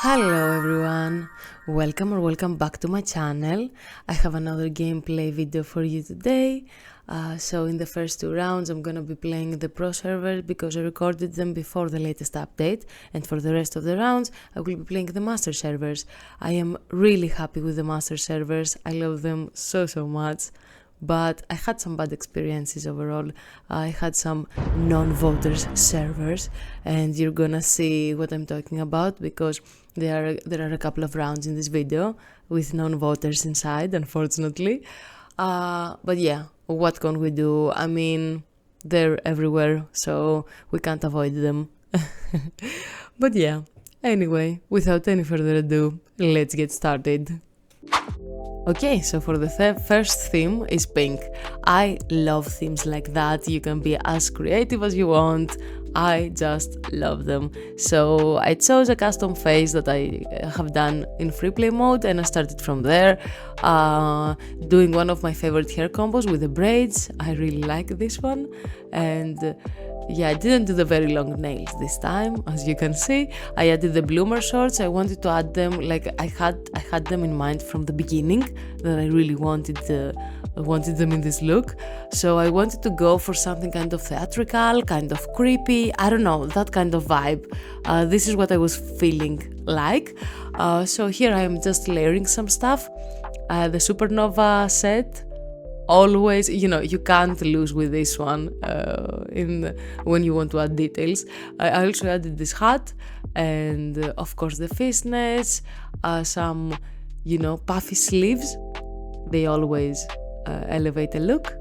Hello everyone, welcome back to my channel. I have another gameplay video for you today. So in the first two rounds I'm gonna be playing the pro servers because I recorded them before the latest update, and for the rest of the rounds I will be playing the master servers. I am really happy with the master servers, I love them so much. But I had some bad experiences overall. I had some non-voters servers, and you're gonna see what I'm talking about because there are a couple of rounds in this video with non-voters inside, unfortunately. But yeah, what can we do? I mean, they're everywhere, so we can't avoid them. But yeah, anyway, without any further ado, let's get started. Okay, so for the first theme is pink. I love themes like that. You can be as creative as you want. I just love them. So I chose a custom face that I have done in free play mode, and I started from there, doing one of my favorite hair combos with the braids. I really like this one, and yeah, I didn't do the very long nails this time, as you can see. I added the bloomer shorts. I wanted to add them, like I had them in mind from the beginning, that I really wanted them in this look. So I wanted to go for something kind of theatrical, kind of creepy, I don't know, that kind of vibe. This is what I was feeling like. So here I am just layering some stuff. The supernova set, always, you can't lose with this one when you want to add details. I also added this hat, and of course the fishnets, some puffy sleeves. They always elevate a look.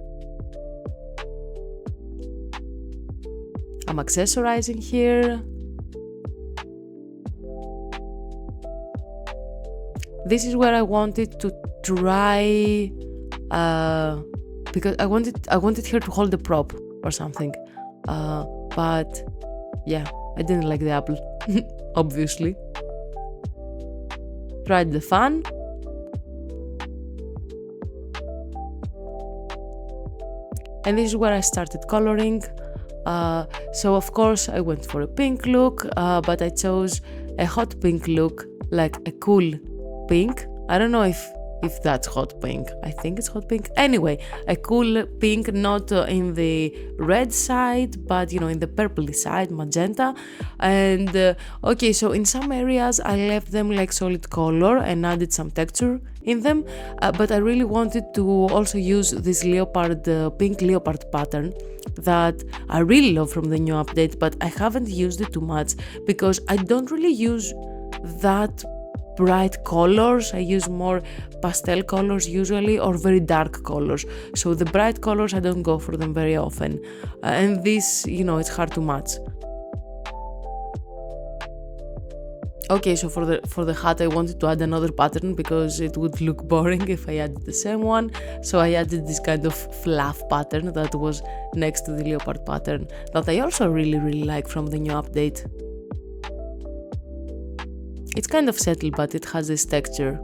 I'm accessorizing here. This is where I wanted to try, because I wanted her to hold the prop or something, but yeah, I didn't like the apple. Obviously. Tried the fan. And this is where I started coloring. So of course I went for a pink look, but I chose a hot pink look, like a cool pink. I don't know if that's hot pink. I think it's hot pink. Anyway, a cool pink, not in the red side, but in the purpley side, magenta. And okay, so in some areas I left them like solid color and added some texture in them, but I really wanted to also use this pink leopard pattern that I really love from the new update, but I haven't used it too much because I don't really use that bright colors. I use more pastel colors usually, or very dark colors. So the bright colors, I don't go for them very often. And this, it's hard to match. Okay, so for the hat I wanted to add another pattern because it would look boring if I added the same one. So I added this kind of fluff pattern that was next to the leopard pattern that I also really like from the new update. It's kind of subtle, but it has this texture.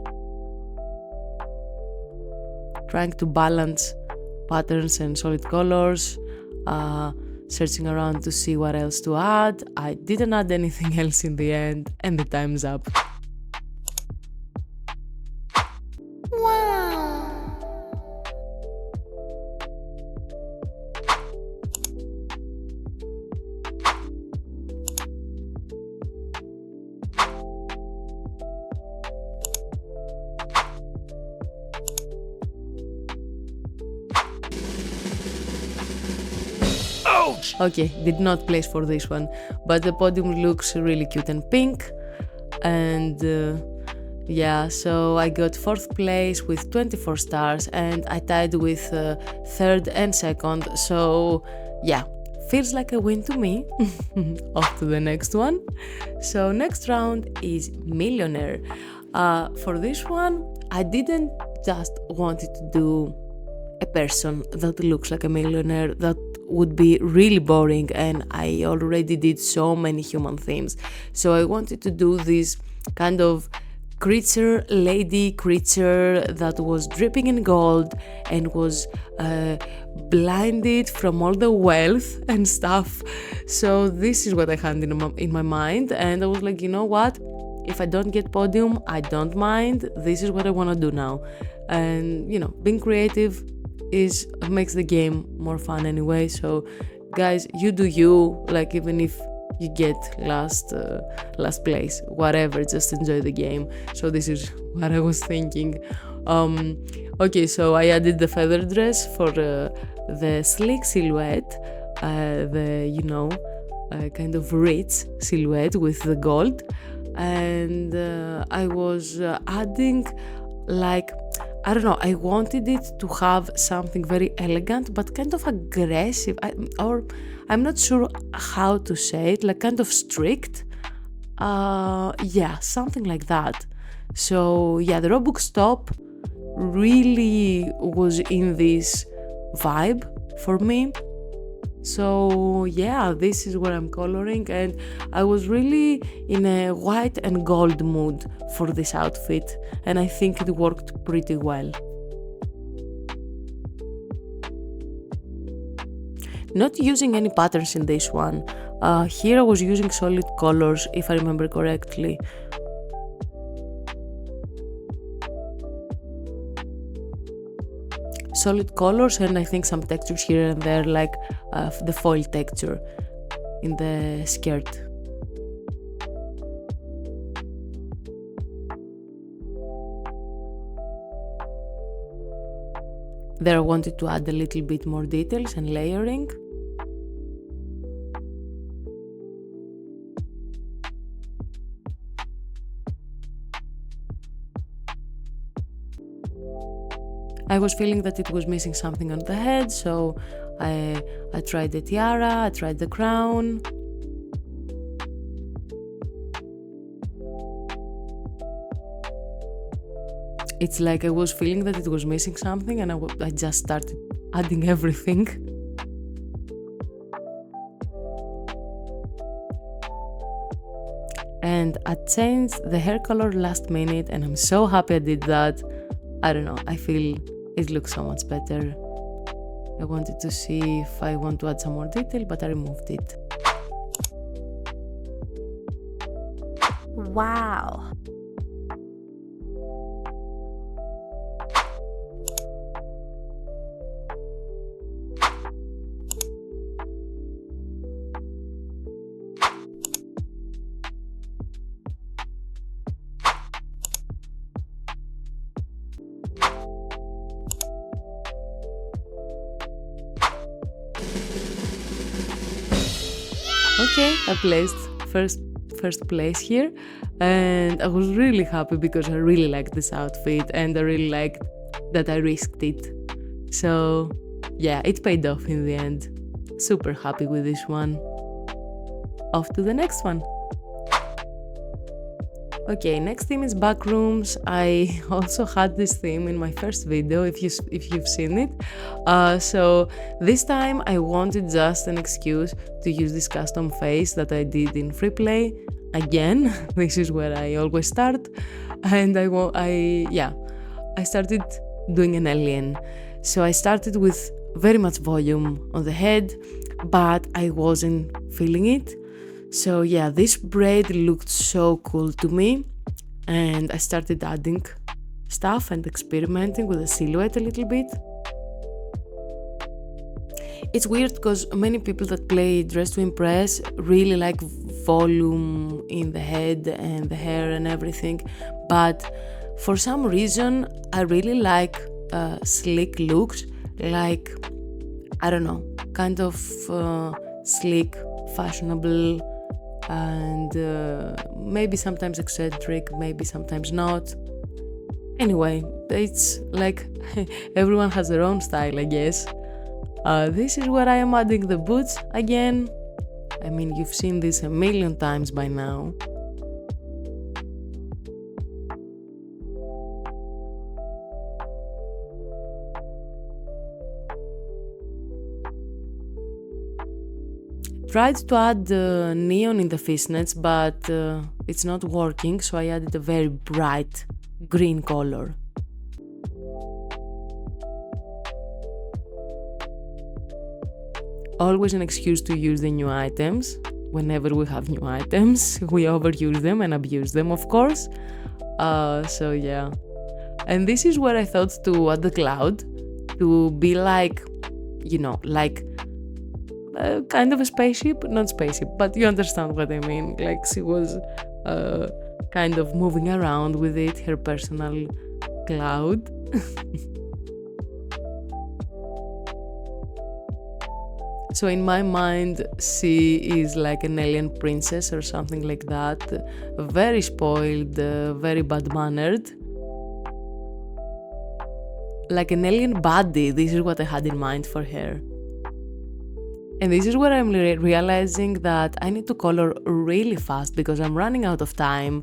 Trying to balance patterns and solid colors, searching around to see what else to add. I didn't add anything else in the end, and the time's up. Okay, did not place for this one, but the podium looks really cute and pink. And yeah, so I got 4th place with 24 stars, and I tied with 3rd and 2nd. So yeah, feels like a win to me. Off to the next one. So next round is Millionaire. For this one, I didn't just wanted to do a person that looks like a millionaire. That would be really boring, and I already did so many human themes. So I wanted to do this kind of lady creature that was dripping in gold and was blinded from all the wealth and stuff. So this is what I had in my mind, and I was like, you know what? if I don't get podium, I don't mind. This is what I want to do now. And you know, being creative makes the game more fun anyway. So guys, you do you, like even if you get last place, whatever, just enjoy the game. So this is what I was thinking. Okay, so I added the feather dress for the sleek silhouette, kind of rich silhouette with the gold. And I was adding, like, I don't know, I wanted it to have something very elegant but kind of aggressive, or I'm not sure how to say it, like kind of strict. Yeah, something like that. So yeah, the Robux top really was in this vibe for me. So yeah, this is what I'm coloring, and I was really in a white and gold mood for this outfit, and I think it worked pretty well. Not using any patterns in this one. Here I was using solid colors, if I remember correctly. Solid colors, and I think some textures here and there, like the foil texture in the skirt. There I wanted to add a little bit more details and layering. I was feeling that it was missing something on the head, so I tried the tiara, I tried the crown. It's like I was feeling that it was missing something, and I just started adding everything. And I changed the hair color last minute, and I'm so happy I did that. I don't know, I feel it looks so much better. I wanted to see if I want to add some more detail, but I removed it. Wow. Okay, I placed first place here, and I was really happy because I really liked this outfit, and I really liked that I risked it. So yeah, it paid off in the end. Super happy with this one. Off to the next one. Okay, next theme is Backrooms. I also had this theme in my first video, if you've seen it. So this time I wanted just an excuse to use this custom face that I did in free play. Again, this is where I always start, and I started doing an alien. So I started with very much volume on the head, but I wasn't feeling it. So yeah, this braid looked so cool to me, and I started adding stuff and experimenting with the silhouette a little bit. It's weird because many people that play Dress to Impress really like volume in the head and the hair and everything, but for some reason I really like slick looks, like, I don't know, kind of slick, fashionable, and maybe sometimes eccentric, maybe sometimes not. Anyway, it's like everyone has their own style, I guess. This is where I am adding the boots again. I mean, you've seen this a million times by now. Tried to add neon in the fishnets, but it's not working, so I added a very bright green color. Always an excuse to use the new items whenever we have new items, we overuse them and abuse them, of course. So yeah. And this is where I thought to add the cloud to be like, like kind of a spaceship, not spaceship, but you understand what I mean. Like she was kind of moving around with it, her personal cloud. So in my mind, she is like an alien princess or something like that. Very spoiled, very bad-mannered. Like an alien baddie, this is what I had in mind for her. And this is where I'm realizing that I need to color really fast because I'm running out of time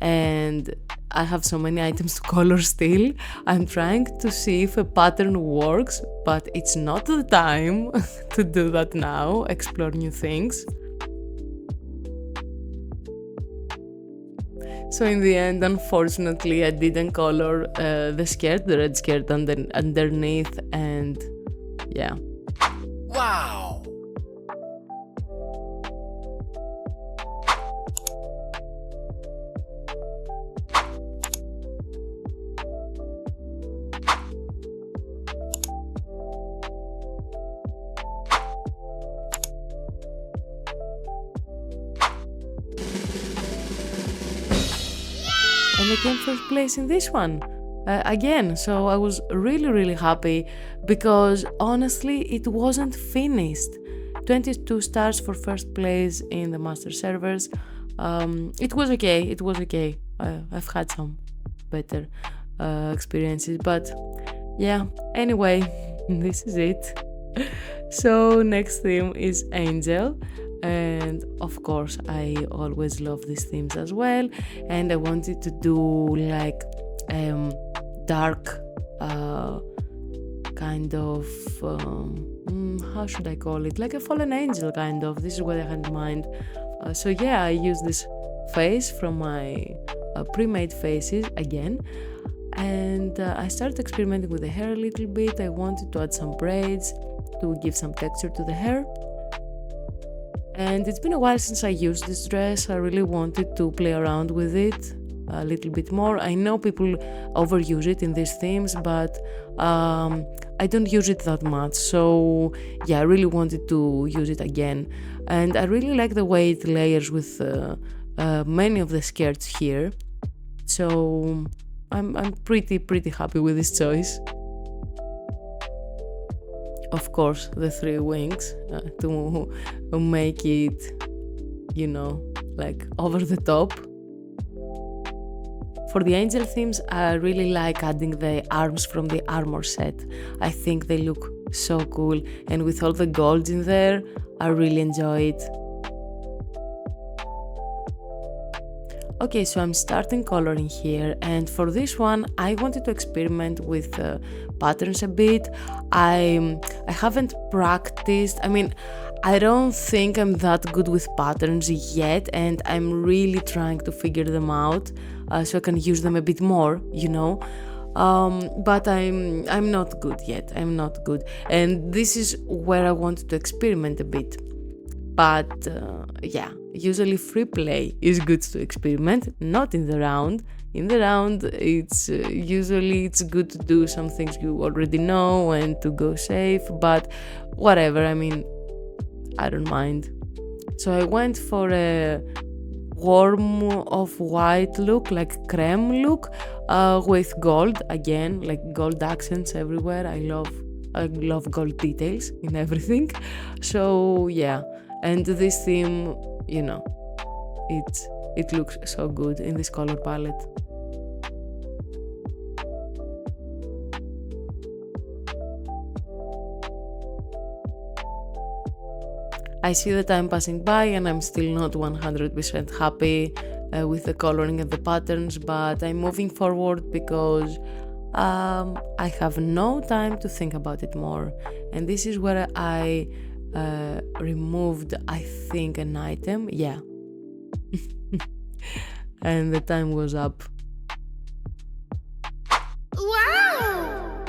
and I have so many items to color still. I'm trying to see if a pattern works, but it's not the time to do that now, explore new things. So in the end, unfortunately, I didn't color the skirt, the red skirt underneath, and yeah. Wow! And I came first place in this one again. So I was really happy because honestly it wasn't finished. 22 stars for first place in the master servers. It was okay. I've had some better experiences, but yeah, anyway, this is it. So next theme is Angel. And of course I always love these themes as well, and I wanted to do like dark kind of how should I call it, like a fallen angel kind of. This is what I had in mind. So yeah, I used this face from my pre-made faces again, and I started experimenting with the hair a little bit. I wanted to add some braids to give some texture to the hair. And it's been a while since I used this dress. I really wanted to play around with it a little bit more. I know people overuse it in these themes, but I don't use it that much. So yeah, I really wanted to use it again. And I really like the way it layers with many of the skirts here. So I'm pretty happy with this choice. Of course, the 3 wings to make it, like over the top. For the angel themes, I really like adding the arms from the armor set. I think they look so cool, and with all the gold in there, I really enjoy it. Okay, so I'm starting coloring here, and for this one I wanted to experiment with patterns a bit. I haven't practiced, I don't think I'm that good with patterns yet, and I'm really trying to figure them out so I can use them a bit more, but I'm not good yet. I'm not good, and this is where I wanted to experiment a bit. But yeah, usually free play is good to experiment, not in the round. In the round, it's usually it's good to do some things you already know and to go safe, but whatever, I don't mind. So I went for a warm off-white look, like creme look, with gold, again, like gold accents everywhere. I love gold details in everything. So yeah. And this theme, it looks so good in this color palette. I see the time passing by and I'm still not 100% happy with the coloring and the patterns, but I'm moving forward because I have no time to think about it more. And this is where I removed, I think, an item. Yeah. And the time was up. Wow!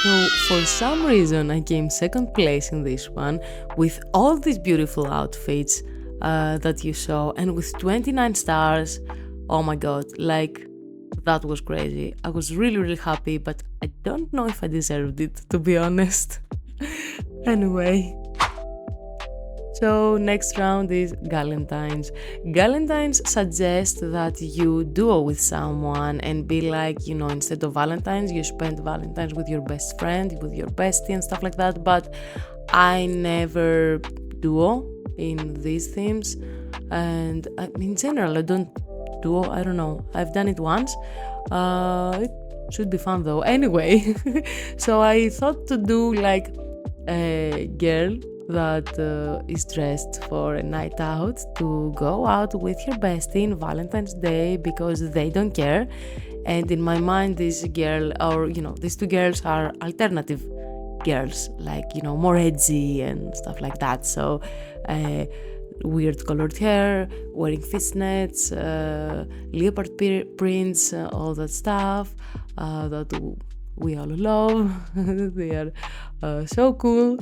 So for some reason, I came second place in this one with all these beautiful outfits that you saw, and with 29 stars. Oh my god, like that was crazy. I was really, really happy, but I don't know if I deserved it, to be honest. Anyway. So next round is Galentines. Galentines suggest that you duo with someone and be like, you know, instead of Valentine's, you spend Valentine's with your best friend, with your bestie and stuff like that. But I never duo in these themes. And in general, I don't duo, I don't know. I've done it once. It should be fun though. Anyway, so I thought to do like a girl that is dressed for a night out to go out with her bestie in Valentine's Day because they don't care. And in my mind, this girl, or you know, these two girls are alternative girls, like, you know, more edgy and stuff like that. So weird colored hair, wearing fishnets, leopard prints, all that stuff that we all love. They are so cool.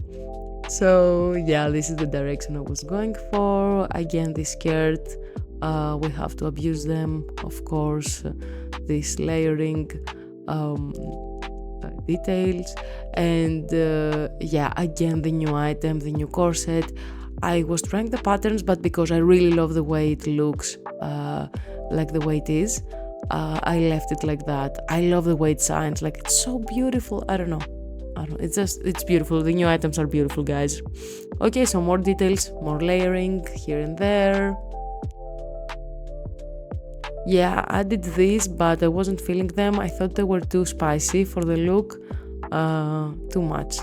So yeah, this is the direction I was going for. Again, this skirt, we have to abuse them, of course. This layering details, and yeah, again, the new item, the new corset. I was trying the patterns, but because I really love the way it looks, like the way it is, I left it like that. I love the way it shines, like it's so beautiful. I don't know. It's beautiful. The new items are beautiful, guys. Okay, so more details, more layering here and there. Yeah, I did these, but I wasn't feeling them. I thought they were too spicy for the look. Too much.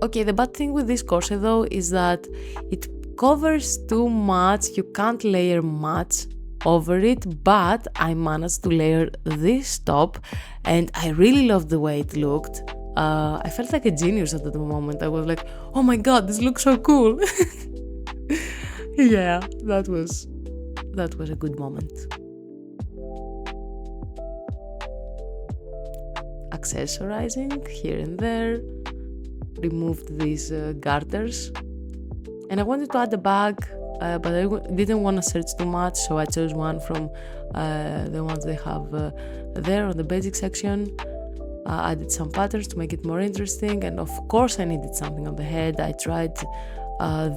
Okay, the bad thing with this corset though is that it covers too much. You can't layer much over it, but I managed to layer this top and I really loved the way it looked. I felt like a genius at the moment. I was like, oh my god, this looks so cool. Yeah, that was a good moment. Accessorizing here and there. Removed these garters. And I wanted to add a bag, but I didn't want to search too much, so I chose one from the ones they have there on the basic section. I added some patterns to make it more interesting, and of course I needed something on the head. I tried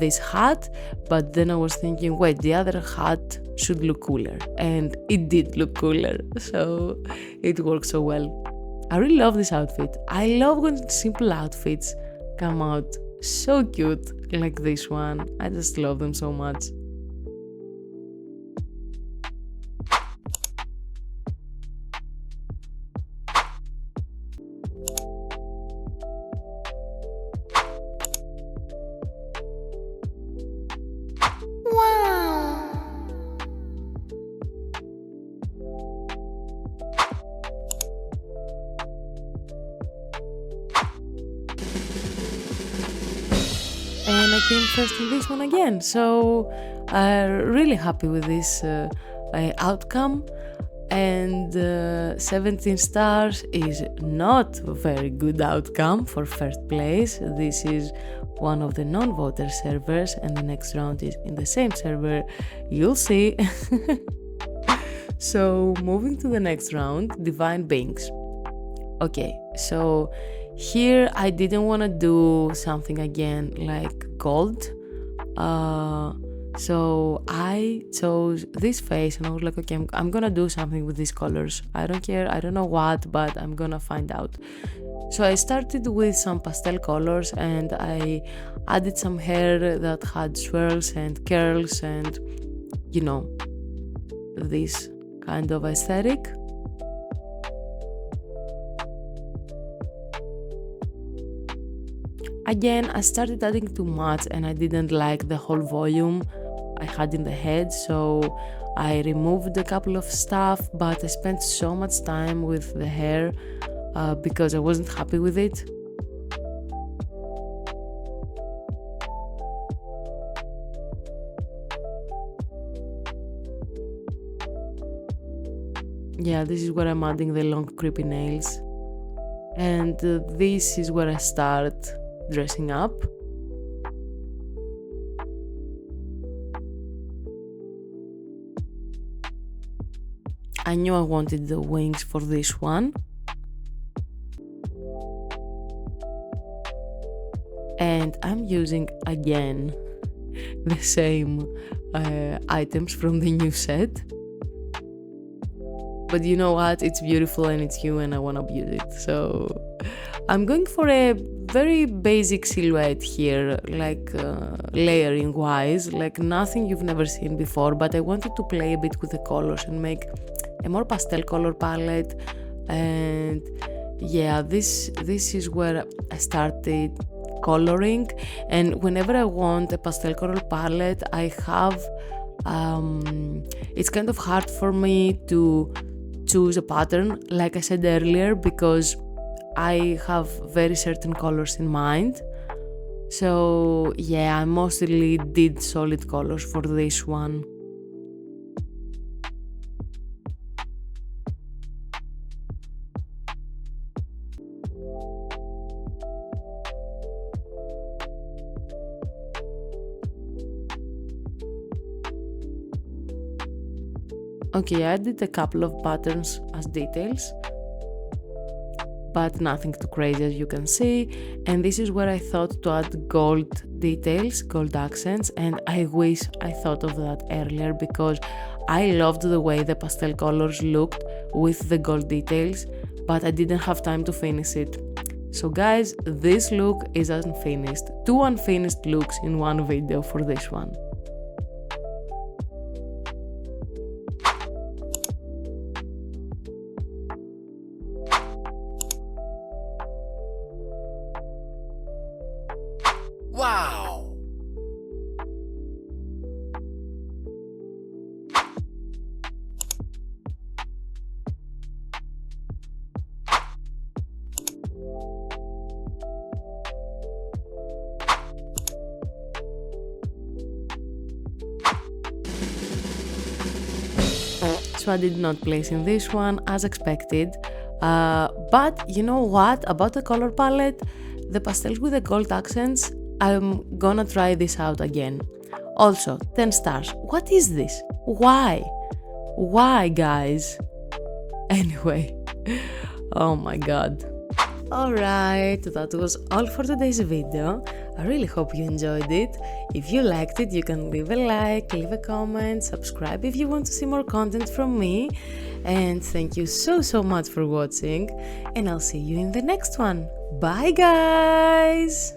this hat, but then I was thinking, wait, the other hat should look cooler, and it did look cooler, so it worked so well. I really love this outfit. I love when simple outfits come out so cute like this one. I just love them so much. Wow. And I came first in this one again, so I'm really happy with this outcome. And 17 stars is not a very good outcome for first place. This is one of the non-voter servers, and the next round is in the same server. You'll see. So moving to the next round, Divine Beings. Okay, so here I didn't want to do something again like gold. So I chose this face and I was like, okay, I'm gonna do something with these colors. I don't care, I don't know what, but I'm gonna find out. So I started with some pastel colors and I added some hair that had swirls and curls and, you know, this kind of aesthetic. Again, I started adding too much and I didn't like the whole volume I had in the head, so I removed a couple of stuff, but I spent so much time with the hair because I wasn't happy with it. Yeah, this is where I'm adding the long creepy nails. And this is where I start dressing up. I knew I wanted the wings for this one. And I'm using again the same items from the new set. But you know what? It's beautiful and it's you and I want to use it. So I'm going for a very basic silhouette here, like layering wise, like nothing you've never seen before. But I wanted to play a bit with the colors and make a more pastel color palette. And yeah, this is where I started coloring. And whenever I want a pastel color palette, I have it's kind of hard for me to choose a pattern, like I said earlier, because I have very certain colors in mind. So yeah, I mostly did solid colors for this one. Okay, I did a couple of patterns as details, but nothing too crazy as you can see. And this is where I thought to add gold details, gold accents, and I wish I thought of that earlier because I loved the way the pastel colors looked with the gold details, but I didn't have time to finish it. So guys, this look is unfinished. 2 unfinished looks in one video for this one. Wow! So I did not place in this one as expected. But you know what about the color palette? The pastels with the gold accents, I'm gonna try this out again. Also, 10 stars. What is this? Why? Why, guys? Anyway, oh my god. Alright, that was all for today's video. I really hope you enjoyed it. If you liked it, you can leave a like, leave a comment, subscribe if you want to see more content from me. And thank you so much for watching, and I'll see you in the next one. Bye guys!